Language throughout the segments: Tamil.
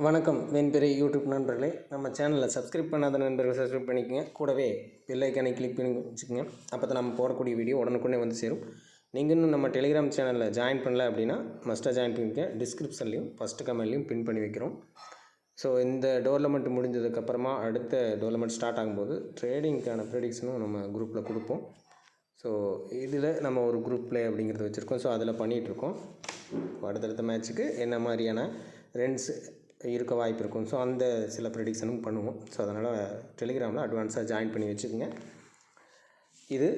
வணக்கம் வெண்பிறை யூடியூப் நண்பர்களே. நம்ம சேனலில் சப்ஸ்கிரைப் பண்ணாத நண்பர்கள் சப்ஸ்கிரைப் பண்ணிக்கோங்க. கூடவே பெல் ஐக்கானை கிளிக் பண்ணி வச்சுக்கோங்க. அப்போ தான் நம்ம போடக்கூடிய வீடியோ உடனுக்குடனே வந்து சேரும். நீங்கள் இன்னும் நம்ம டெலிகிராம் சேனலில் ஜாயின் பண்ணல அப்படின்னா மஸ்ட்டாக ஜாயின் பண்ணிக்க. டிஸ்கிரிப்ஷன்லையும் ஃபஸ்ட்டு கமெண்ட்லையும் பின் பண்ணி வைக்கிறோம். ஸோ இந்த டோர்னமெண்ட் முடிஞ்சதுக்கப்புறமா அடுத்த டோர்னமெண்ட் ஸ்டார்ட் ஆகும்போது ட்ரேடிங்க்கான ப்ரெடிக்ஷனும் நம்ம குரூப்பில் கொடுப்போம். ஸோ இதில் நம்ம ஒரு குரூப் ப்ளே அப்படிங்கிறத வச்சுருக்கோம். ஸோ அதில் பண்ணிகிட்ருக்கோம். அடுத்தடுத்த மேட்ச்சுக்கு என்ன மாதிரியான ரன்ஸ் இருக்க வாய்ப்பு இருக்கும். ஸோ அந்த சில ப்ரெடிக்ஷனும் பண்ணுவோம். ஸோ அதனால் டெலிகிராமில் அட்வான்ஸாக ஜாயின் பண்ணி வச்சுக்கோங்க. இது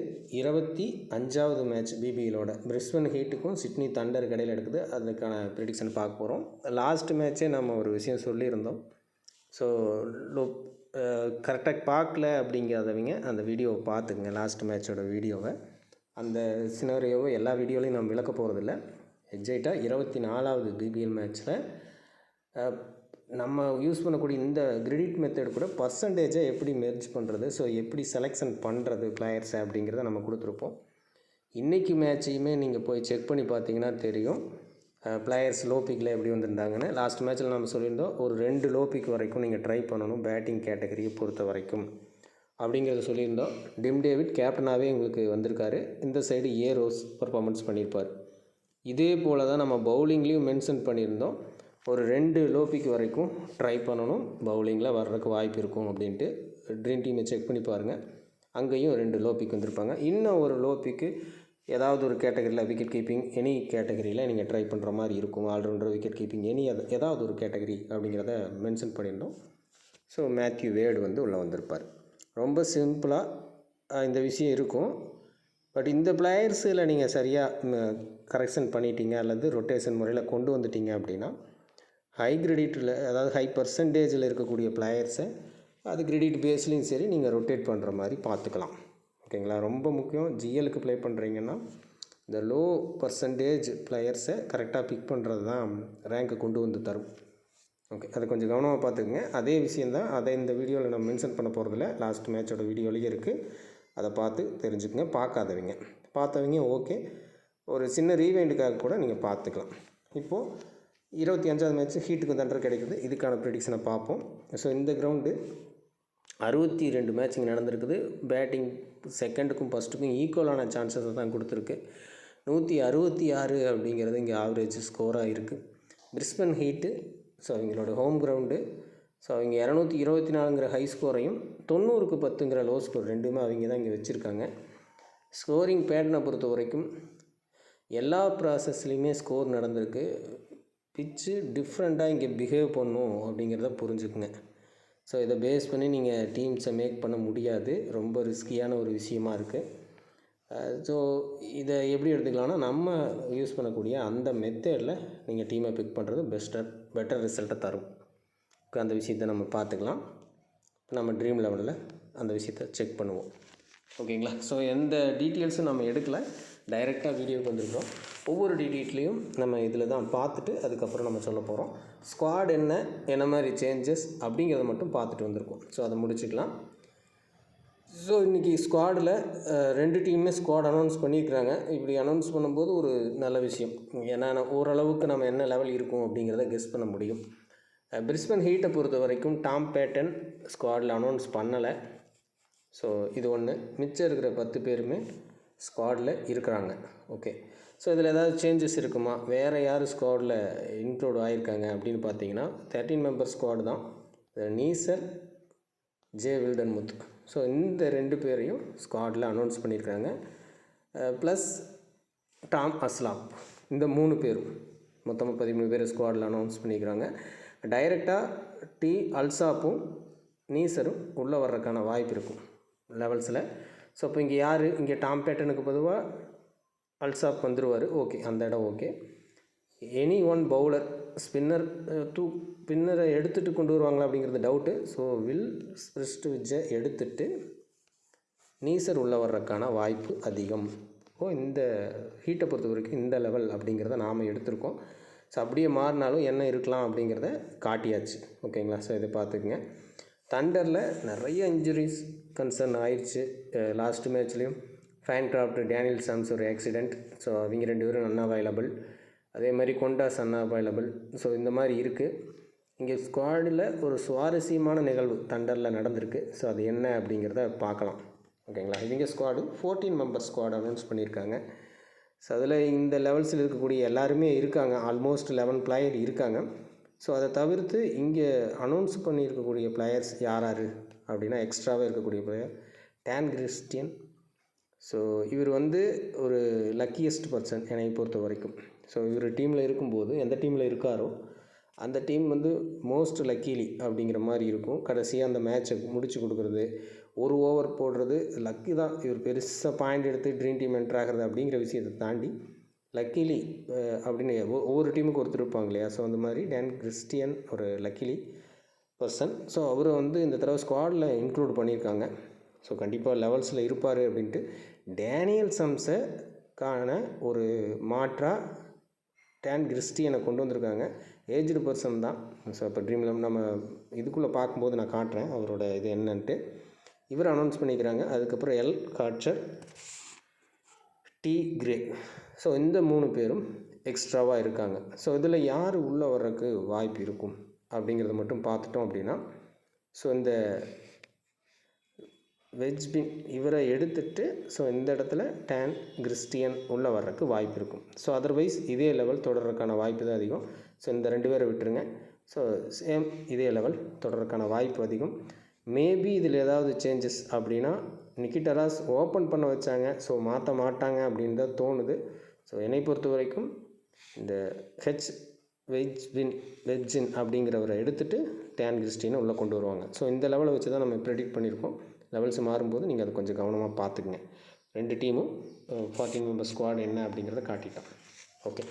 25வது மேட்ச் பிபிஎலோட பிரிஸ்பன் ஹீட்டுக்கும் சிட்னி தண்டர் கடையில் எடுக்குது. அதுக்கான ப்ரெடிக்ஷன் பார்க்க போகிறோம். லாஸ்ட் மேட்ச்சே நம்ம ஒரு விஷயம் சொல்லியிருந்தோம். ஸோ கரெக்டாக பார்க்கல அப்படிங்கிறதவங்க அந்த வீடியோவை பார்த்துக்குங்க. லாஸ்ட் மேட்சோட வீடியோவை, அந்த சினாரியோவை எல்லா வீடியோலையும் நம்ம விளக்க போகிறதில்ல. எக்ஸைட்டாக 24வது பிபிஎல் மேட்ச்சில் நம்ம யூஸ் பண்ணக்கூடிய இந்த கிரெடிட் மெத்தட் கூட பர்சன்டேஜை எப்படி மெர்ஜ் பண்ணுறது, ஸோ எப்படி செலெக்ஷன் பண்ணுறது பிளேயர்ஸை அப்படிங்கிறத நம்ம கொடுத்துருப்போம். இன்றைக்கி மேட்சையுமே நீங்கள் போய் செக் பண்ணி பார்த்தீங்கன்னா தெரியும் பிளேயர்ஸ் லோ பிக்கில் எப்படி வந்திருந்தாங்கன்னு. லாஸ்ட் மேட்ச்சில் நம்ம சொல்லியிருந்தோம் ஒரு 2 லோ பிக் வரைக்கும் நீங்கள் ட்ரை பண்ணணும் பேட்டிங் கேட்டகரியை பொறுத்த வரைக்கும் அப்படிங்கிறத சொல்லியிருந்தோம். டிம் டேவிட் கேப்டனாகவே எங்களுக்கு வந்திருக்காரு. இந்த சைடு ஏ ரோஸ் பர்ஃபார்மன்ஸ் பண்ணியிருப்பார். இதே போல் தான் நம்ம பவுலிங்லேயும் மென்ஷன் பண்ணியிருந்தோம். ஒரு 2 லோ பிக் வரைக்கும் ட்ரை பண்ணணும், பவுலிங்கில் வர்றதுக்கு வாய்ப்பு இருக்கும் அப்படின்ட்டு. ட்ரீம் டீமை செக் பண்ணி பாருங்கள். அங்கேயும் 2 லோ பிக் வந்திருப்பாங்க. இன்னும் ஒரு லோ பிக்கு ஏதாவது ஒரு கேட்டகரியில் விக்கெட் கீப்பிங் எனி கேட்டகரியில் நீங்கள் ட்ரை பண்ணுற மாதிரி இருக்கும். ஆல்ரவுண்டர், விக்கெட் கீப்பிங் எனி ஏதாவது ஒரு கேட்டகரி அப்படிங்கிறத மென்ஷன் பண்ணியிருந்தோம். ஸோ மேத்யூ வேர்டு உள்ளே வந்திருப்பார். ரொம்ப சிம்பிளாக இந்த விஷயம் இருக்கும். பட் இந்த பிளேயர்ஸில் நீங்கள் சரியாக கரெக்ஷன் பண்ணிட்டீங்க அல்லது ரொட்டேஷன் முறையில் கொண்டு வந்துட்டீங்க அப்படின்னா ஹை கிரெடிட்டில், அதாவது ஹை பர்சன்டேஜில் இருக்கக்கூடிய பிளேயர்ஸை அது கிரெடிட் பேஸ்லேயும் சரி நீங்கள் ரொட்டேட் பண்ணுற மாதிரி பார்த்துக்கலாம். ஓகேங்களா? ரொம்ப முக்கியம். ஜிஎலுக்கு ப்ளே பண்ணுறீங்கன்னா இந்த லோ பர்சன்டேஜ் பிளேயர்ஸை கரெக்டாக பிக் பண்ணுறது தான் ரேங்க்கை கொண்டு வந்து தரும். ஓகே, அதை கொஞ்சம் கவனமாக பார்த்துக்குங்க. அதே விஷயந்தான், அதை இந்த வீடியோவில் நம்ம மென்ஷன் பண்ண போகிறதில்ல. லாஸ்ட் மேட்சோட வீடியோலேயே இருக்குது. அதை பார்த்து தெரிஞ்சுக்குங்க. பார்த்தவங்க ஓகே, ஒரு சின்ன ரீவைண்டுக்காக கூட நீங்கள் பார்த்துக்கலாம். இப்போது 25வது மேட்ச்சு ஹீட்டுக்கு தண்டர் கிடைக்குது. இதுக்கான ப்ரெடிக்ஷனை பார்ப்போம். ஸோ இந்த கிரவுண்டு 62 மேட்ச் இங்கே நடந்திருக்குது. பேட்டிங் செகண்டுக்கும் ஃபஸ்ட்டுக்கும் ஈக்குவலான சான்சஸை தான் கொடுத்துருக்கு. 166 அப்படிங்கிறது இங்கே ஆவரேஜ் ஸ்கோராக இருக்குது. பிரிஸ்பன் ஹீட்டு, ஸோ அவங்களோட ஹோம் கிரவுண்டு. ஸோ அவங்க 224ங்கிற ஹை ஸ்கோரையும் 90க்கு 10ங்கிற லோ ஸ்கோர் ரெண்டுமே அவங்க தான் இங்கே வச்சுருக்காங்க. ஸ்கோரிங் பேட்டர்னை பொறுத்த வரைக்கும் எல்லா ப்ராசஸ்லேயுமே ஸ்கோர் நடந்திருக்கு. பிச்சு டிஃப்ரெண்ட்டாக இங்கே பிஹேவ் பண்ணும் அப்படிங்கிறத புரிஞ்சுக்குங்க. ஸோ இதை பேஸ் பண்ணி நீங்கள் டீம்ஸை மேக் பண்ண முடியாது. ரொம்ப ரிஸ்கியான ஒரு விஷயமா இருக்குது. ஸோ இதை எப்படி எடுத்துக்கலாம்னா, நம்ம யூஸ் பண்ணக்கூடிய அந்த மெத்தடில் நீங்கள் டீமை பிக் பண்ணுறது பெட்டர் ரிசல்ட்டை தரும். அந்த விஷயத்தை நம்ம பார்த்துக்கலாம். நம்ம ட்ரீம் லெவலில் அந்த விஷயத்தை செக் பண்ணுவோம். ஓகேங்களா? ஸோ எந்த டீட்டெயில்ஸும் நம்ம எடுக்கலை, டைரெக்டாக வீடியோவுக்கு வந்துருக்கிறோம். ஒவ்வொரு டீட்டெயிலையும் நம்ம இதில் தான் பார்த்துட்டு அதுக்கப்புறம் நம்ம சொல்ல போகிறோம். ஸ்குவாட் என்ன மாதிரி சேஞ்சஸ் அப்படிங்கிறத மட்டும் பார்த்துட்டு வந்திருக்கோம். ஸோ அதை முடிச்சுக்கலாம். ஸோ இன்றைக்கி ஸ்குவாடில் 2 டீமுமே ஸ்குவாட் அனௌன்ஸ் பண்ணியிருக்கிறாங்க. இப்படி அனௌன்ஸ் பண்ணும்போது ஒரு நல்ல விஷயம். ஏன்னா ஓரளவுக்கு நம்ம என்ன லெவல் இருக்கும் அப்படிங்கிறத கெஸ் பண்ண முடியும். பிரிஸ்பன் ஹீட்டை பொறுத்த வரைக்கும் டாம் பேட்டன் ஸ்குவாடில் அனௌன்ஸ் பண்ணலை. ஸோ இது ஒன்று. மிச்சம் இருக்கிற 10 பேருமே ஸ்குவாடில் இருக்கிறாங்க. ஓகே, ஸோ இதில் ஏதாவது சேஞ்சஸ் இருக்குமா, வேறு யார் ஸ்குவாடில் இன்க்ளூட் ஆகியிருக்காங்க அப்படின்னு பார்த்தீங்கன்னா 13 மெம்பர் ஸ்குவாடு தான். நீசர், ஜே வில்டன்முத். ஸோ இந்த 2 பேரையும் ஸ்குவாடில் அனௌன்ஸ் பண்ணியிருக்காங்க. ப்ளஸ் டாம் அஸ்லாப். இந்த 3 பேரும் மொத்தமாக 13 பேர் ஸ்குவாடில் அனௌன்ஸ் பண்ணியிருக்கிறாங்க. டைரெக்டாக அல்சாப்பும் நீசரும் உள்ளே வர்றதுக்கான வாய்ப்பு இருக்கும் லெவல்ஸில். ஸோ இப்போ இங்கே யார், இங்கே டாம் பேட்டனுக்கு பொதுவாக அல்சாப் வந்துடுவார். ஓகே, அந்த இடம் ஓகே. எனி ஒன் பவுலர், ஸ்பின்னரை எடுத்துகிட்டு கொண்டு வருவாங்களா அப்படிங்கிறது டவுட்டு. ஸோ ஸ்பிரிஸ்ட்விட்சை எடுத்துகிட்டு நீசர் உள்ளே வர்றதுக்கான வாய்ப்பு அதிகம். இந்த ஹீட்டை பொறுத்த வரைக்கும் இந்த லெவல் அப்படிங்கிறத நாம் எடுத்திருக்கோம். ஸோ அப்படியே மாறினாலும் என்ன இருக்கலாம் அப்படிங்கிறத காட்டியாச்சு. ஓகேங்களா? ஸோ இதை பார்த்துக்குங்க. தண்டரில் நிறைய இன்ஜுரிஸ் கன்சர்ன் ஆயிடுச்சு. லாஸ்ட் மேட்ச்லேயும் ஃபேன்க்ராஃப்ட், டேனியல் சாம்ஸ் ஒரு ஆக்சிடெண்ட். ஸோ அவங்க 2 பேரும் அன்அவைலபிள். அதே மாதிரி கொண்டாஸ் அன்அவைலபிள். ஸோ இந்த மாதிரி இருக்குது. இங்கே ஸ்குவாடில் ஒரு சுவாரஸ்யமான நிகழ்வு தண்டரில் நடந்திருக்கு. ஸோ அது என்ன அப்படிங்கிறத பார்க்கலாம். ஓகேங்களா. இவங்க ஸ்குவாடு 14 மெம்பர் ஸ்குவாட் அனௌன்ஸ் பண்ணியிருக்காங்க. ஸோ அதில் இந்த லெவல்ஸில் இருக்கக்கூடிய எல்லாருமே இருக்காங்க. ஆல்மோஸ்ட் 11 பிளேயர் இருக்காங்க. ஸோ அதை தவிர்த்து இங்கே அனௌன்ஸ் பண்ணியிருக்கக்கூடிய பிளேயர்ஸ் யார் யார் அப்படின்னா, எக்ஸ்ட்ராவாக இருக்கக்கூடிய பிளேயர் டான் கிறிஸ்டியன். ஸோ இவர் ஒரு லக்கியஸ்ட் பர்சன் என்னை பொறுத்த வரைக்கும். ஸோ இவர் டீமில் இருக்கும்போது எந்த டீமில் இருக்காரோ அந்த டீம் மோஸ்ட் லக்கிலி அப்படிங்கிற மாதிரி இருக்கும். கடைசியாக அந்த மேட்சை முடிச்சு கொடுக்குறது, ஒரு ஓவர் போடுறது லக்கி தான். இவர் பெருசாக பாயிண்ட் எடுத்து ட்ரீம் டீம் என்ட்ரு ஆகிறது அப்படிங்கிற விஷயத்தை தாண்டி லக்கிலி அப்படின்னு ஒவ்வொரு டீமுக்கு ஒருத்தர் இருப்பாங்க இல்லையா. ஸோ அந்த மாதிரி டான் கிறிஸ்டியன் ஒரு லக்கிலி பர்சன். ஸோ அவரை இந்த தடவை ஸ்குவாடில் இன்க்ளூட் பண்ணியிருக்காங்க. ஸோ கண்டிப்பாக லெவல்ஸில் இருப்பார் அப்படின்ட்டு டேனியல் சம்ஸுக்கான ஒரு மாற்றாக டான் கிறிஸ்டியனை கொண்டு வந்திருக்காங்க. ஏஜ்டு பர்சன் தான். ஸோ இப்போ ட்ரீம் 11 நம்ம இதுக்குள்ளே பார்க்கும்போது நான் காட்டுறேன் அவரோட இது என்னன்ட்டு. இவர் அனௌன்ஸ் பண்ணிக்கிறாங்க. அதுக்கப்புறம் L Gadsar, D grey. So இந்த 3 பேரும் எக்ஸ்ட்ராவாக இருக்காங்க. ஸோ இதில் யார் உள்ளே வர்றதுக்கு வாய்ப்பு இருக்கும் அப்படிங்கிறத மட்டும் பார்த்துட்டோம் அப்படின்னா, ஸோ இந்த வெஜ்பின் இவரை எடுத்துகிட்டு ஸோ இந்த இடத்துல டான் கிறிஸ்டியன் உள்ளே வர்றதுக்கு வாய்ப்பு இருக்கும். ஸோ அதர்வைஸ் இதே லெவல் தொடர்றதுக்கான வாய்ப்பு தான் அதிகம். ஸோ இந்த 2 பேரை விட்டுருங்க. ஸோ சேம் இதே லெவல் தொடர்றதுக்கான வாய்ப்பு அதிகம். மேபி இதில் ஏதாவது சேஞ்சஸ் அப்படின்னா நிக்கிட்டராஸ் ஓப்பன் பண்ண வச்சாங்க. ஸோ மாற்ற மாட்டாங்க அப்படின்னு தான் தோணுது. ஸோ என்னை பொறுத்த வரைக்கும் இந்த வெஜ்ஜின் அப்படிங்கிறவரை எடுத்துகிட்டு டான் கிறிஸ்டியனை உள்ளே கொண்டு வருவாங்க. ஸோ இந்த லெவலை வச்சு தான் நம்ம ப்ரெடிக்ட் பண்ணியிருக்கோம். லெவல்ஸ் மாறும்போது நீங்கள் அதை கொஞ்சம் கவனமாக பார்த்துக்குங்க. 2 டீமும் 14 மெம்பர் ஸ்குவாட் என்ன அப்படிங்கிறத காட்டிட்டோம். ஓகே.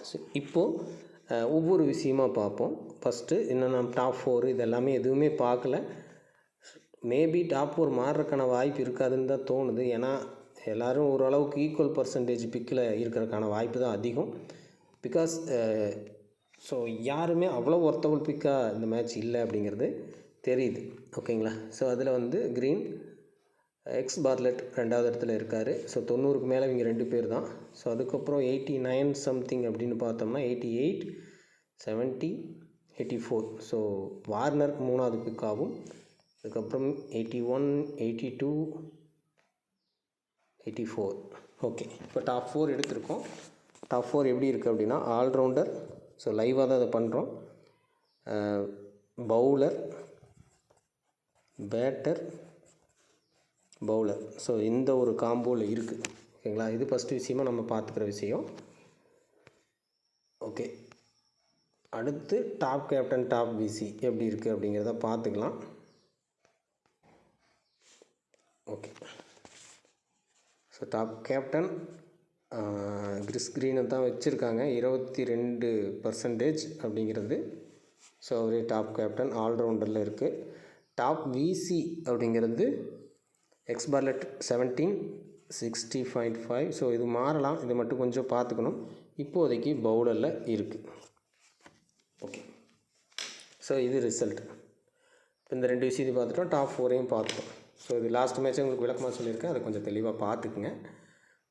ஸோ இப்போது ஒவ்வொரு விஷயமாக பார்ப்போம். ஃபஸ்ட்டு இன்னும் நம்ம டாப் 4 இதெல்லாமே எதுவுமே பார்க்கல. மேபி டாப் 4 மாறுறதுக்கான வாய்ப்பு இருக்காதுன்னு தான் தோணுது. ஏன்னா எல்லோரும் ஓரளவுக்கு ஈக்குவல் பர்சன்டேஜ் பிக்கில் இருக்கிறதுக்கான வாய்ப்பு தான் அதிகம். பிகாஸ் ஸோ யாருமே அவ்வளோ ஒர்த்தபிள் பிக்காக இந்த மேட்ச் இல்லை அப்படிங்கிறது தெரியுது. ஓகேங்களா. ஸோ அதில் க்ரீன் எக்ஸ் பார்லெட் 2வது இடத்துல இருக்கார். ஸோ 90க்கு மேலே இவங்க 2 பேர் தான். ஸோ அதுக்கப்புறம் 89 சம்திங் அப்படின்னு பார்த்தோம்னா 88, 70, 84. ஸோ வார்னர் 3வது பிக்காகவும், அதுக்கப்புறம் 81, 82, 84. ஓகே. இப்போ டாப் 4 எடுத்திருக்கோம். டாப் 4 எப்படி இருக்குது அப்படின்னா, ஆல்ரவுண்டர். ஸோ லைவாக தான் அதை பண்ணுறோம். Bowler, batter, bowler. ஸோ இந்த ஒரு காம்போவில் இருக்குது. ஓகேங்களா. இது ஃபஸ்ட்டு விஷயமாக நம்ம பார்த்துக்கிற விஷயம். ஓகே. அடுத்து டாப் கேப்டன், டாப் விசி எப்படி இருக்குது அப்படிங்கிறத பார்த்துக்கலாம். ஓகே. ஸோ டாப் கேப்டன் கிறினை தான் வச்சுருக்காங்க. 22% அப்படிங்கிறது. ஸோ அவரே டாப் கேப்டன் ஆல்ரவுண்டரில் இருக்குது. டாப் விசி அப்படிங்கிறது எக்ஸ் பார்லெட் 17, 60.5. ஸோ இது மாறலாம். இதை மட்டும் கொஞ்சம் பார்த்துக்கணும். இப்போதைக்கு பவுலரில் இருக்குது. ஓகே. ஸோ இது ரிசல்ட். இப்போ இந்த 2 விஷயத்தையும் பார்த்துட்டோம். டாப் 4ஐயும் பார்த்துட்டோம். ஸோ இது லாஸ்ட் மேட்ச் உங்களுக்கு விளக்கமாக சொல்லியிருக்கேன். அதை கொஞ்சம் தெளிவாக பார்த்துக்குங்க.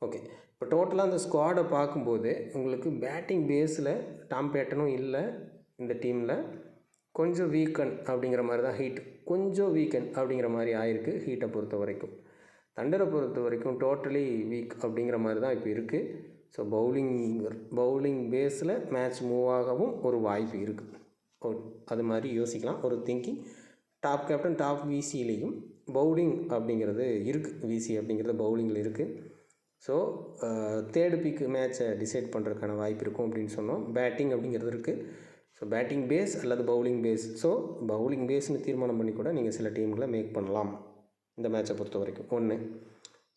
ஓகே. இப்போ டோட்டலாக அந்த ஸ்குவாடை பார்க்கும்போது உங்களுக்கு பேட்டிங் பேஸில் டாம் பேட்டனும் இல்லை இந்த டீமில். கொஞ்சம் வீக்கன் அப்படிங்கிற மாதிரி தான் ஹீட் கொஞ்சம் வீக்கன் அப்படிங்கிற மாதிரி ஆயிருக்கு. ஹீட்டை பொறுத்த வரைக்கும், தண்டரை பொறுத்த வரைக்கும் டோட்டலி வீக் அப்படிங்கிற மாதிரி தான் இப்போ இருக்குது. ஸோ பவுலிங் பேஸில் மேட்ச் மூவ் ஆகவும் ஒரு வாய்ப்பு இருக்குது. அது மாதிரி யோசிக்கலாம். ஒரு திங்கிங். டாப் கேப்டன் டாப் விசிலையும் பவுலிங் அப்படிங்கிறது இருக்குது. விசி அப்படிங்கிறது பவுலிங்கில் இருக்குது. ஸோ தேர்டு பிக் மேட்சை டிசைட் பண்ணுறதுக்கான வாய்ப்பு இருக்கும் அப்படின்னு சொன்னோம். பேட்டிங் அப்படிங்கிறது இருக்குது. ஸோ பேட்டிங் பேஸ் அல்லது பவுலிங் பேஸ். ஸோ பவுலிங் பேஸ்னு தீர்மானம் பண்ணி கூட நீங்கள் சில டீம்களை மேக் பண்ணலாம் இந்த மேட்சை பொறுத்த வரைக்கும். ஒன்று.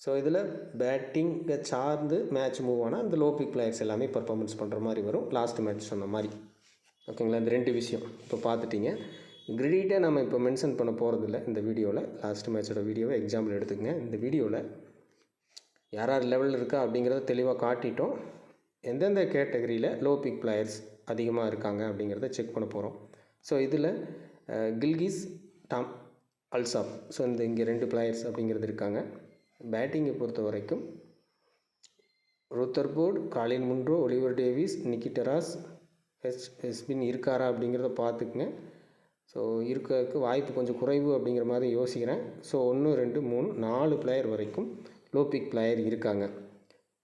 ஸோ இதில் பேட்டிங்கை சார்ந்து மேட்ச் மூவ் ஆனால் இந்த லோ பிக் பிளேயர்ஸ் எல்லாமே பர்ஃபார்மன்ஸ் பண்ணுற மாதிரி வரும். லாஸ்ட் மேட்ச் சொன்ன மாதிரி. ஓகேங்களா. இந்த 2 விஷயம் இப்போ பார்த்துட்டிங்க. கிரிட்டை நம்ம இப்போ மென்ஷன் பண்ண போகிறதில்ல இந்த வீடியோவில். லாஸ்ட் மேட்சோட வீடியோவை எக்ஸாம்பிள் எடுத்துக்கங்க. இந்த வீடியோவில் யார் யார் லெவலில் இருக்கா அப்படிங்கிறத தெளிவாக காட்டிட்டோம். எந்தெந்த கேட்டகரியில் லோ பிக் பிளேயர்ஸ் அதிகமாக இருக்காங்க அப்படிங்கிறத செக் பண்ண போகிறோம். ஸோ இதில் கில்கிஸ், டாம் அல்சாப். ஸோ இங்கே 2 பிளேயர்ஸ் அப்படிங்கிறது இருக்காங்க. பேட்டிங்கை பொறுத்த வரைக்கும் ரூத்தர்போர்ட், காலின் முன்ரோ, ஒலிவர் டேவிஸ், நிக்கி டெராஸ், ஹெஸ்பின் இருக்காரா அப்படிங்கிறத பார்த்துக்குங்க. ஸோ இருக்கிறதுக்கு வாய்ப்பு கொஞ்சம் குறைவு அப்படிங்கிற மாதிரி யோசிக்கிறேன். ஸோ 1 2 3 4 பிளேயர் வரைக்கும் லோ பிக் பிளேயர் இருக்காங்க.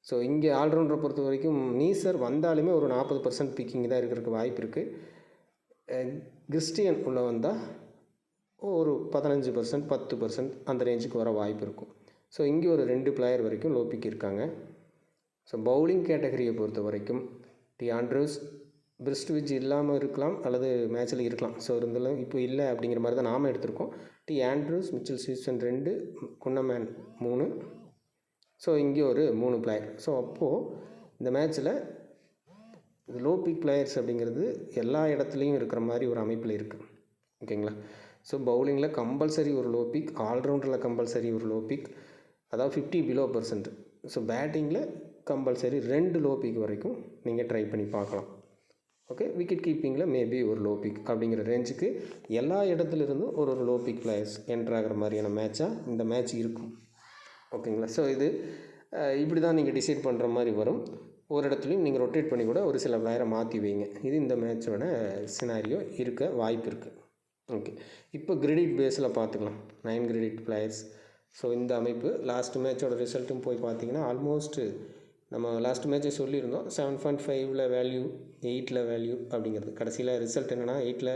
ஸோ இங்கே ஆல்ரவுண்டரை பொறுத்த வரைக்கும் நீசர் வந்தாலுமே ஒரு 40% பிக்கிங் தான் இருக்கிறதுக்கு வாய்ப்பு இருக்குது. கிறிஸ்டியன் உள்ளே வந்தால் ஒரு 15% 10% அந்த ரேஞ்சுக்கு வர வாய்ப்பு இருக்கும். ஸோ இங்கே ஒரு 2 பிளேயர் வரைக்கும் லோ பிக் இருக்காங்க. ஸோ பவுலிங் கேட்டகரியை பொறுத்த வரைக்கும் டி ஆண்ட்ரூஸ், பிரிஸ்ட்விட்ஜ் இல்லாமல் இருக்கலாம் அல்லது மேட்ச்சில் இருக்கலாம். ஸோ இருந்தாலும் இப்போ இல்லை அப்படிங்கிற மாதிரி தான் நாம் எடுத்திருக்கோம். டி ஆண்ட்ரூஸ், மிச்சல் சீசன் 2, குன்னமேன் 3. ஸோ இங்கே ஒரு 3 பிளேயர். ஸோ அப்போது இந்த மேட்ச்சில் லோ பிக் பிளேயர்ஸ் அப்படிங்கிறது எல்லா இடத்துலையும் இருக்கிற மாதிரி ஒரு அமைப்பில் இருக்குது. ஓகேங்களா? ஸோ பவுலிங்கில் கம்பல்சரி ஒரு லோ பிக், ஆல்ரவுண்டரில் கம்பல்சரி ஒரு லோ பிக், அதாவது 50% ஸோ பேட்டிங்கில் கம்பல்சரி 2 லோ பிக் வரைக்கும் நீங்கள் ட்ரை பண்ணி பார்க்கலாம். ஓகே, விக்கெட் கீப்பிங்கில் மேபி ஒரு லோ பிக் அப்படிங்கிற ரேஞ்சுக்கு எல்லா இடத்துலேருந்தும் ஒரு லோ பிக் பிளேயர்ஸ் என்ட்ராகிற மாதிரியான மேட்சாக இந்த மேட்ச் இருக்கும். ஓகேங்களா? ஸோ இது இப்படி தான் நீங்கள் டிசைட் பண்ணுற மாதிரி வரும். ஒரு இடத்துலையும் நீங்கள் ரொட்டேட் பண்ணி கூட ஒரு சில பிளேயரை மாற்றி வைங்க. இது இந்த மேட்சோட சினாரியோ இருக்க வாய்ப்பு இருக்குது. ஓகே, இப்போ கிரெடிட் பேஸில் பார்த்துக்கலாம். 9 கிரெடிட் பிளேயர்ஸ். ஸோ இந்த அமைப்பு லாஸ்ட் மேட்சோட ரிசல்ட்டும் போய் பார்த்தீங்கன்னா ஆல்மோஸ்ட்டு நம்ம லாஸ்ட் மேட்ச்சை சொல்லியிருந்தோம். 7.5 வேல்யூ, 8 வேல்யூ அப்படிங்கிறது. கடைசியில் ரிசல்ட் என்னென்னா 8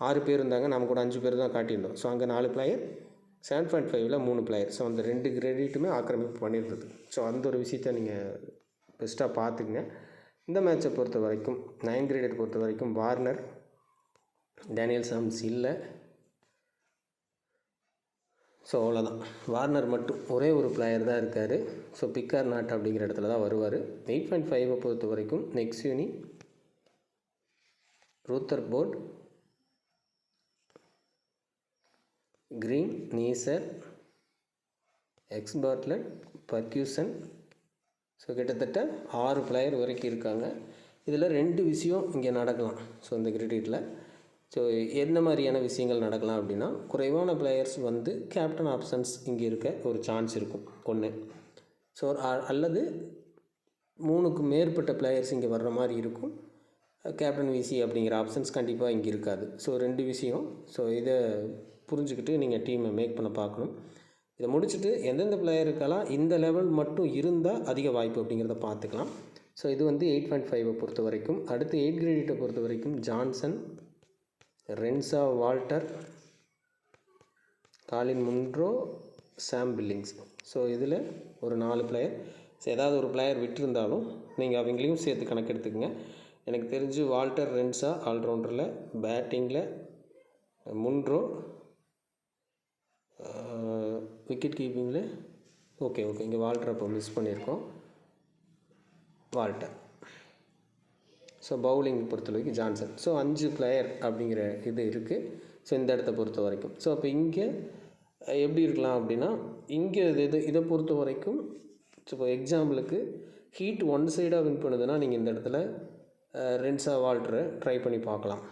6 பேர் இருந்தாங்க, நம்ம கூட 5 பேர் தான் காட்டியிருந்தோம். ஸோ அங்கே 4 பிளேயர், 7.5 3 பிளேயர். ஸோ அந்த 2 கிரெடிட்டுமே ஆக்கிரமிப்பு பண்ணிடுறது. ஸோ அந்த ஒரு விஷயத்தை நீங்கள் பெஸ்ட்டாக பார்த்துக்குங்க. இந்த மேட்சை பொறுத்த வரைக்கும் 9 கிரெடிட் பொறுத்த வரைக்கும் வார்னர், டேனியல் சாம்ஸ் இல்லை. ஸோ அவ்வளோதான், வார்னர் மட்டும் ஒரே ஒரு பிளேயர் தான் இருக்கார். ஸோ பிக்கர் நாட் அப்படிங்கிற இடத்துல தான் வருவார். 8.5 பொறுத்த வரைக்கும் நெக்ஸ்யூனி, ரூத்தர்போர்ட், கிரீன், நீசர், எக்ஸ் பட்லர், பர்க்யூசன். ஸோ கிட்டத்தட்ட 6 பிளேயர் வரைக்கும் இருக்காங்க. இதில் 2 விஷயம் இங்கே நடக்கலாம். ஸோ இந்த கிரெடிட்டில் ஸோ என்ன மாதிரியான விஷயங்கள் நடக்கலாம் அப்படின்னா, குறைவான பிளேயர்ஸ் வந்து கேப்டன் ஆப்ஷன்ஸ் இங்கே இருக்க ஒரு சான்ஸ் இருக்கும் ஒன்று. ஸோ அல்லது 3க்கு மேற்பட்ட பிளேயர்ஸ் இங்கே வர்ற மாதிரி இருக்கும். கேப்டன் விசி அப்படிங்கிற ஆப்ஷன்ஸ் கண்டிப்பாக இங்கே இருக்காது. ஸோ 2 விஷயம். ஸோ இதை புரிஞ்சுக்கிட்டு நீங்கள் டீமை மேக் பண்ண பார்க்கணும். இதை முடிச்சுட்டு எந்தெந்த பிளேயருக்கெல்லாம் இந்த லெவல் மட்டும் இருந்தால் அதிக வாய்ப்பு அப்படிங்கிறத பார்த்துக்கலாம். ஸோ இது வந்து 8.5 பொறுத்த வரைக்கும். அடுத்து 8 கிரெடிட்டை பொறுத்த வரைக்கும் ஜான்சன், ரென்சா வால்டர், காலின் முன்ரோ, சாம் பில்லிங்ஸ். ஸோ இதில் ஒரு 4 பிளேயர். ஸோ ஏதாவது ஒரு பிளேயர் விட்டுருந்தாலும் நீங்கள் அவங்களையும் சேர்த்து கணக்கெடுத்துக்குங்க. எனக்கு தெரிஞ்சு வால்டர், ரென்சா ஆல்ரவுண்டரில், பேட்டிங்கில் முன்ரோ, விக்கெட் கீப்பிங்கில் ஓகே இங்கே வால்டர் அப்போ மிஸ் பண்ணியிருக்கோம், வால்டர். ஸோ பவுலிங் பொறுத்தளவுக்கு ஜான்சன். ஸோ 5 பிளேயர் அப்படிங்கிற இது இருக்குது. ஸோ இந்த இடத்த பொறுத்த வரைக்கும். ஸோ அப்போ இங்கே எப்படி இருக்கலாம் அப்படின்னா, இங்கே இதை பொறுத்த வரைக்கும் இப்போ எக்ஸாம்பிளுக்கு ஹீட் ஒன் சைடாக வின் பண்ணுதுன்னா நீங்கள் இந்த இடத்துல ரென்சா வால்டரை ட்ரை பண்ணி பார்க்கலாம்.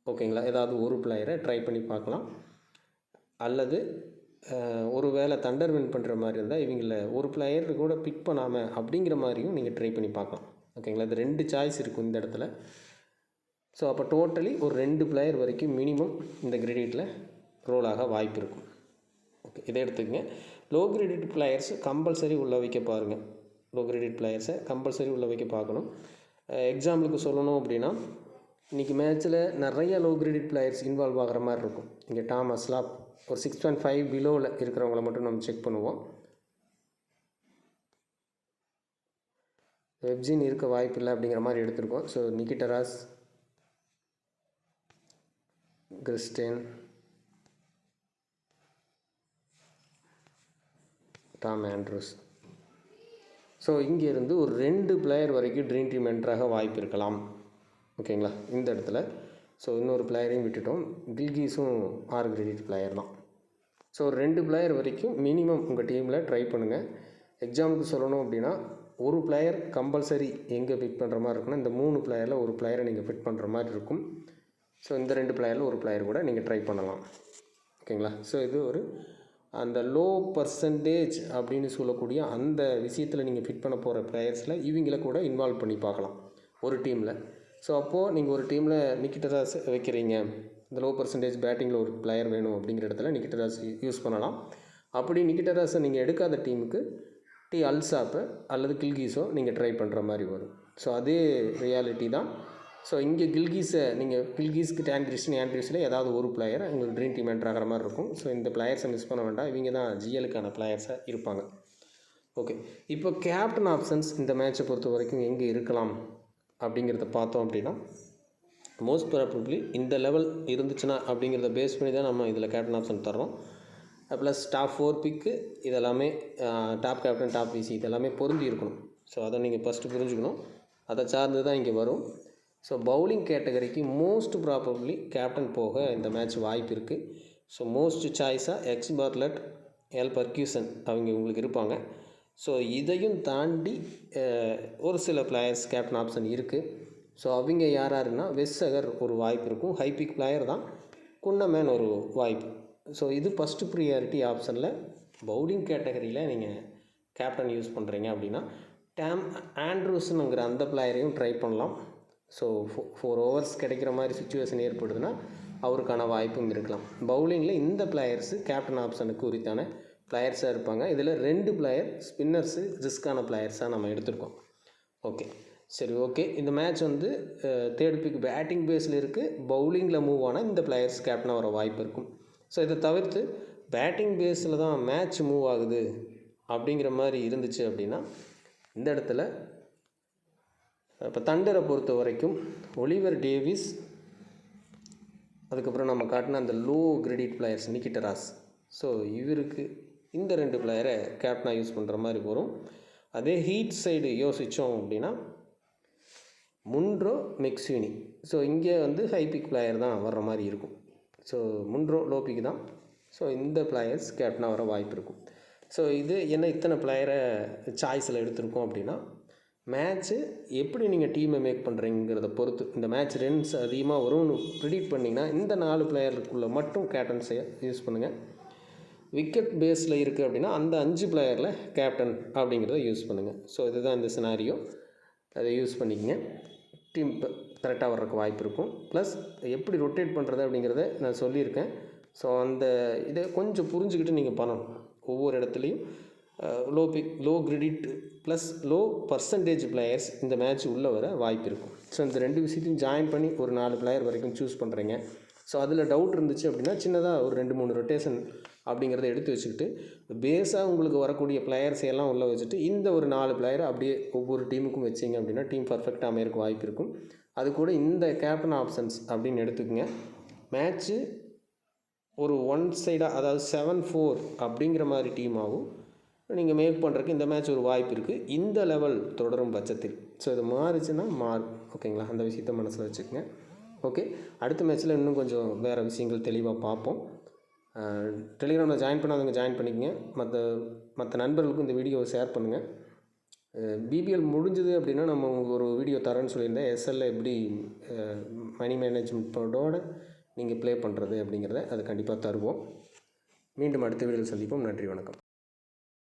ஓகேங்களா? ஏதாவது ஒரு பிளேயரை ட்ரை பண்ணி பார்க்கலாம். அல்லது ஒரு வேளை தண்டர் வின் பண்ணுற மாதிரி இருந்தால் இவங்கள ஒரு பிளேயர் கூட பிக் பண்ணாமல் அப்படிங்கிற மாதிரியும் நீங்கள் ட்ரை பண்ணி பார்க்கலாம். ஓகேங்களா? இது 2 சாய்ஸ் இருக்கும் இந்த இடத்துல. ஸோ அப்போ டோட்டலி ஒரு 2 பிளேயர் வரைக்கும் மினிமம் இந்த கிரெடிட்டில் ரோல் ஆக வாய்ப்பு இருக்கும். ஓகே, இதை எடுத்துக்கங்க. லோ கிரெடிட் பிளேயர்ஸ் கம்பல்சரி உள்ள வைக்க பாருங்கள். லோ கிரெடிட் பிளேயர்ஸை கம்பல்சரி உள்ள வைக்க பார்க்கணும். எக்ஸாம்பிளுக்கு சொல்லணும் அப்படின்னா, இன்றைக்கி மேட்ச்சில் நிறைய லோ கிரெடிட் பிளேயர்ஸ் இன்வால்வ் ஆகிற மாதிரி இருக்கும். இங்கே டாமஸ் லாப் ஒரு 6.5 பிலோவில் இருக்கிறவங்கள மட்டும் நம்ம செக் பண்ணுவோம். வெப்ஜின் இருக்க வாய்ப்பு இல்லை அப்படிங்கிற மாதிரி எடுத்திருக்கோம். ஸோ நிக்கிட்டராஸ், கிறிஸ்டியன், டாம் ஆண்ட்ரூஸ். ஸோ இங்கேருந்து ஒரு 2 பிளேயர் வரைக்கும் ட்ரீம் டீம் என்ட்ராக வாய்ப்பு இருக்கலாம். ஓகேங்களா? இந்த இடத்துல ஸோ இன்னொரு பிளேயரையும் விட்டுட்டோம். கில்கீஸும் 6 கிரெடிட் பிளேயர் தான். ஸோ 2 பிளேயர் வரைக்கும் மினிமம் உங்கள் டீமில் ட்ரை பண்ணுங்கள். எக்ஸாம்பிளுக்கு சொல்லணும் அப்படின்னா, ஒரு பிளேயர் கம்பல்சரி எங்கே ஃபிட் பண்ணுற மாதிரி இருக்குன்னா, இந்த 3 பிளேயரில் ஒரு பிளேயரை நீங்கள் ஃபிட் பண்ணுற மாதிரி இருக்கும். ஸோ இந்த 2 பிளேயரில் ஒரு பிளேயர் கூட நீங்கள் ட்ரை பண்ணலாம். ஓகேங்களா? ஸோ இது ஒரு அந்த லோ பர்சன்டேஜ் அப்படின்னு சொல்லக்கூடிய அந்த விஷயத்தில் நீங்கள் ஃபிட் பண்ண போகிற பிளேயர்ஸில் இவங்கள கூட இன்வால்வ் பண்ணி பார்க்கலாம் ஒரு டீமில். ஸோ அப்போது நீங்கள் ஒரு டீமில் நிக்கிட்டராஸ் வைக்கிறீங்க, இந்த லோ பர்சன்டேஜ் பேட்டிங்கில் ஒரு பிளேயர் வேணும் அப்படிங்கிற இடத்துல நிக்கிட்டராஸ் யூஸ் பண்ணலாம். அப்படி நிக்கிட்டராஸை நீங்கள் எடுக்காத டீமுக்கு அல்சாப்பை அல்லது கில்கீஸோ நீங்கள் ட்ரை பண்ணுற மாதிரி வரும். ஸோ அதே ரியாலிட்டி தான். ஸோ இங்கே கில்கீஸ்க்கு ஆண்ட்ரியூஸில் ஏதாவது ஒரு பிளேயர் உங்களுக்கு ட்ரீம் டீம் என்ட்ரு ஆகிற மாதிரி இருக்கும். ஸோ இந்த பிளேயர்ஸை மிஸ் பண்ண வேண்டாம். இவங்க தான் ஜிஎலுக்கான பிளேயர்ஸாக இருப்பாங்க. ஓகே, இப்போ கேப்டன் ஆப்ஷன்ஸ் இந்த மேட்சை பொறுத்த வரைக்கும் எங்கே இருக்கலாம் அப்படிங்கிறத பார்த்தோம் அப்படின்னா, மோஸ்ட் ப்ராபப்ளி இந்த லெவல் இருந்துச்சுன்னா அப்படிங்கிறத பேஸ் பண்ணி தான் நம்ம இதில் கேப்டன் ஆப்ஷன் தர்றோம். ப்ளஸ் டாப் 4 பிக்கு இதெல்லாமே டாப் கேப்டன், டாப் விசி இதெல்லாமே பொருந்தி இருக்கணும். ஸோ அதை நீங்கள் ஃபஸ்ட்டு புரிஞ்சுக்கணும். அதை சார்ந்து தான் இங்கே வரும். ஸோ பவுலிங் கேட்டகரிக்கு மோஸ்ட் ப்ராபப்ளி கேப்டன் போக இந்த மேட்ச் வாய்ப்பு இருக்குது. ஸோ மோஸ்ட் சாய்ஸாக எக்ஸ் பார்ட்லட், எல் பர்க்யூசன் அவங்க உங்களுக்கு இருப்பாங்க. ஸோ இதையும் தாண்டி ஒரு சில பிளேயர்ஸ் கேப்டன் ஆப்ஷன் இருக்குது. ஸோ அவங்க யாருன்னா வெஸ்ஸகர் ஒரு வாய்ப்பு இருக்கும், ஹைபிக் பிளேயர் தான். குன்னமேன் ஒரு வாய்ப்பு. ஸோ இது ஃபஸ்ட்டு ப்ரியாரிட்டி ஆப்ஷனில். பவுலிங் கேட்டகரியில் நீங்கள் கேப்டன் யூஸ் பண்ணுறீங்க அப்படின்னா டேம் ஆண்ட்ரூஸ்னுங்கிற அந்த பிளேயரையும் ட்ரை பண்ணலாம். ஸோ 4 ஓவர்ஸ் கிடைக்கிற மாதிரி சுச்சுவேஷன் ஏற்படுதுன்னா அவருக்கான வாய்ப்பும் இருக்கலாம். பவுலிங்கில் இந்த பிளேயர்ஸு கேப்டன் ஆப்ஷனுக்கு உரித்தான பிளேயர்ஸாக இருப்பாங்க. இதில் 2 பிளேயர் ஸ்பின்னர்ஸு ரிஸ்க்கான பிளேயர்ஸாக நம்ம எடுத்திருக்கோம். ஓகே, சரி, ஓகே. இந்த மேட்ச் வந்து 3rd பிக் பேட்டிங் பேஸில் இருக்குது. பவுலிங்கில் மூவ் ஆனால் இந்த பிளேயர்ஸ் கேப்டனாக வர வாய்ப்பு இருக்கும். ஸோ இதை தவிர்த்து பேட்டிங் பேஸில் தான் மேட்ச் மூவ் ஆகுது அப்படிங்கிற மாதிரி இருந்துச்சு அப்படின்னா இந்த இடத்துல இப்போ தண்டரை பொறுத்த வரைக்கும் ஒலிவர் டேவிஸ், அதுக்கப்புறம் நம்ம காட்டின அந்த லோ கிரெடிட் பிளேயர்ஸ் நிக்கிட்டராஸ். ஸோ இவருக்கு இந்த 2 பிளேயரை கேப்டனாக யூஸ் பண்ணுற மாதிரி வரும். அதே ஹீட் சைடு யோசித்தோம் அப்படின்னா முன்ரோ, மெக்ஸ்வினி. ஸோ இங்கே வந்து ஹைபிக் பிளேயர் தான் வர்ற மாதிரி இருக்கும். ஸோ முன்ரோ லோபிக்கு தான். ஸோ இந்த பிளேயர்ஸ் கேப்டனாக வர வாய்ப்பு இருக்கும். ஸோ இது என்ன இத்தனை பிளேயரை சாய்ஸில் எடுத்திருக்கோம் அப்படின்னா மேட்ச்சு எப்படி நீங்கள் டீமை மேக் பண்ணுறீங்கிறத பொறுத்து. இந்த மேட்ச் ரன்ஸ் அதிகமாக வரும்னு ப்ரிடிக்ட் பண்ணிங்கன்னா இந்த 4 பிளேயருக்குள்ளே மட்டும் கேப்டன்ஸை யூஸ் பண்ணுங்கள். விக்கெட் பேஸில் இருக்குது அப்படின்னா அந்த 5 பிளேயரில் கேப்டன் அப்படிங்கிறத யூஸ் பண்ணுங்கள். ஸோ இதுதான் இந்த சினாரியோ. அதை யூஸ் பண்ணிக்கங்க. டீம் கரெக்டாக வர்றதுக்கு வாய்ப்பு இருக்கும். ப்ளஸ் எப்படி ரொட்டேட் பண்ணுறது அப்படிங்கிறத நான் சொல்லியிருக்கேன். ஸோ அந்த இதை கொஞ்சம் புரிஞ்சுக்கிட்டு நீங்கள் பண்ணணும். ஒவ்வொரு இடத்துலையும் low credit plus low percentage players இந்த மேட்ச் உள்ளே வர வாய்ப்பு இருக்கும். ஸோ இந்த 2 விஷயத்தையும் ஜாயின் பண்ணி ஒரு 4 பிளேயர் வரைக்கும் சூஸ் பண்ணுறீங்க. ஸோ அதில் டவுட் இருந்துச்சு அப்படின்னா சின்னதாக ஒரு 2-3 ரொட்டேஷன் அப்படிங்கிறத எடுத்து வச்சுக்கிட்டு பேஸாக உங்களுக்கு வரக்கூடிய பிளேயர்ஸ் எல்லாம் உள்ளே வச்சுட்டு இந்த ஒரு 4 பிளேயரை அப்படியே ஒவ்வொரு டீமுக்கும் வச்சிங்க அப்படின்னா டீம் பர்ஃபெக்டாக அமையறக்கு வாய்ப்பு இருக்கும். அது கூட இந்த கேப்டன் ஆப்ஷன்ஸ் அப்படின்னு எடுத்துக்கோங்க. மேட்ச்சு ஒரு ஒன் சைடாக, அதாவது 7-4 அப்படிங்கிற மாதிரி டீமாகவும் நீங்கள் மேக் பண்ணுறதுக்கு இந்த மேட்ச் ஒரு வாய்ப்பு இருக்குது இந்த லெவல் தொடரும் பட்சத்தில். ஸோ இது மாறிச்சுன்னா ஓகேங்களா, அந்த விஷயத்த மனசில் வச்சுக்கோங்க. ஓகே, அடுத்த மேட்ச்சில் இன்னும் கொஞ்சம் வேறு விஷயங்கள் தெளிவாக பார்ப்போம். டெலிகிராமில் ஜாயின் பண்ணாதவங்க ஜாயின் பண்ணிக்கங்க. மற்ற நண்பர்களுக்கும் இந்த வீடியோவை ஷேர் பண்ணுங்கள். பிபிஎல் முடிஞ்சது அப்படின்னா நம்ம ஒரு வீடியோ தரேன்னு சொல்லியிருந்தேன். எஸ்எல்ல எப்படி மணி மேனேஜ்மெண்ட்டோடு நீங்கள் ப்ளே பண்ணுறது அப்படிங்கிறத அது கண்டிப்பாக தருவோம். மீண்டும் அடுத்த வீடியோவில் சந்திப்போம். நன்றி, வணக்கம்.